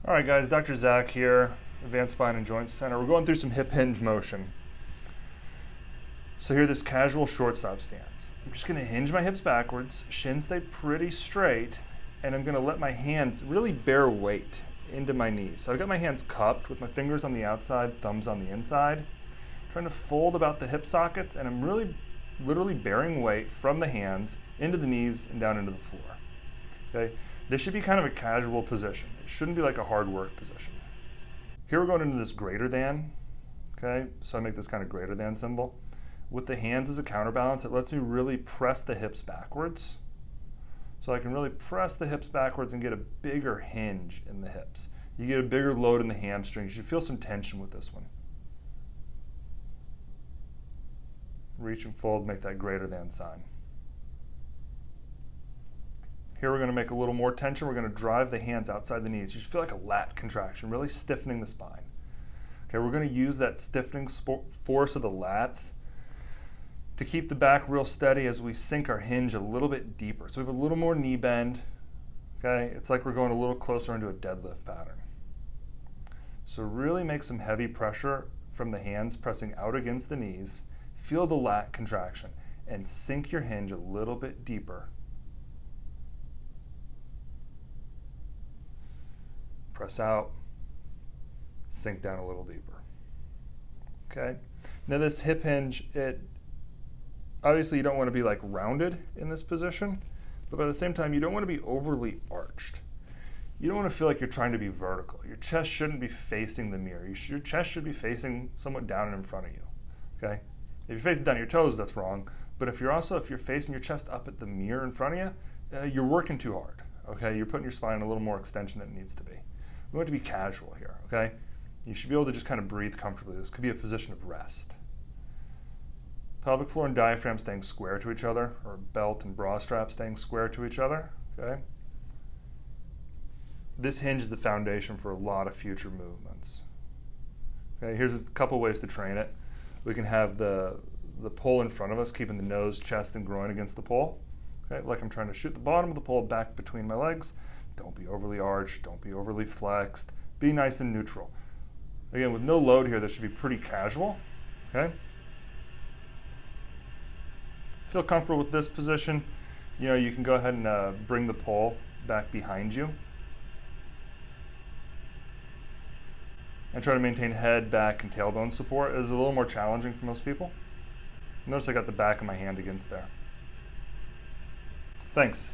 All right, guys, Dr. Zach here, Advanced Spine and Joint Center. We're going through some hip hinge motion. So here, this casual shortstop stance. I'm just gonna hinge my hips backwards, shins stay pretty straight, and I'm gonna let my hands really bear weight into my knees. So I've got my hands cupped with my fingers on the outside, thumbs on the inside, trying to fold about the hip sockets, and I'm really literally bearing weight from the hands into the knees and down into the floor. Okay, this should be kind of a casual position. It shouldn't be like a hard work position. Here we're going into this greater than, okay? So I make this kind of greater than symbol. With the hands as a counterbalance, it lets me really press the hips backwards. So I can really press the hips backwards and get a bigger hinge in the hips. You get a bigger load in the hamstrings. You feel some tension with this one. Reach and fold, make that greater than sign. Here we're going to make a little more tension. We're going to drive the hands outside the knees. You should feel like a lat contraction, really stiffening the spine. Okay, we're going to use that stiffening force of the lats to keep the back real steady as we sink our hinge a little bit deeper. So we have a little more knee bend. Okay, it's like we're going a little closer into a deadlift pattern. So really make some heavy pressure from the hands pressing out against the knees. Feel the lat contraction and sink your hinge a little bit deeper. Press out, sink down a little deeper. Okay. Now this hip hinge, obviously you don't want to be like rounded in this position, but at the same time you don't want to be overly arched. You don't want to feel like you're trying to be vertical. Your chest shouldn't be facing the mirror. Your chest should be facing somewhat down and in front of you. Okay. If you're facing down your toes, that's wrong. But if you're facing your chest up at the mirror in front of you, you're working too hard. Okay. You're putting your spine in a little more extension than it needs to be. We want to be casual here, okay? You should be able to just kind of breathe comfortably. This could be a position of rest. Pelvic floor and diaphragm staying square to each other, or belt and bra strap staying square to each other, okay? This hinge is the foundation for a lot of future movements. Okay, here's a couple ways to train it. We can have the pole in front of us, keeping the nose, chest, and groin against the pole. Okay, like I'm trying to shoot the bottom of the pole back between my legs. Don't be overly arched, don't be overly flexed. Be nice and neutral. Again, with no load here, this should be pretty casual, okay? Feel comfortable with this position. You know, you can go ahead and bring the pole back behind you. And try to maintain head, back, and tailbone support. It is a little more challenging for most people. Notice I got the back of my hand against there. Thanks.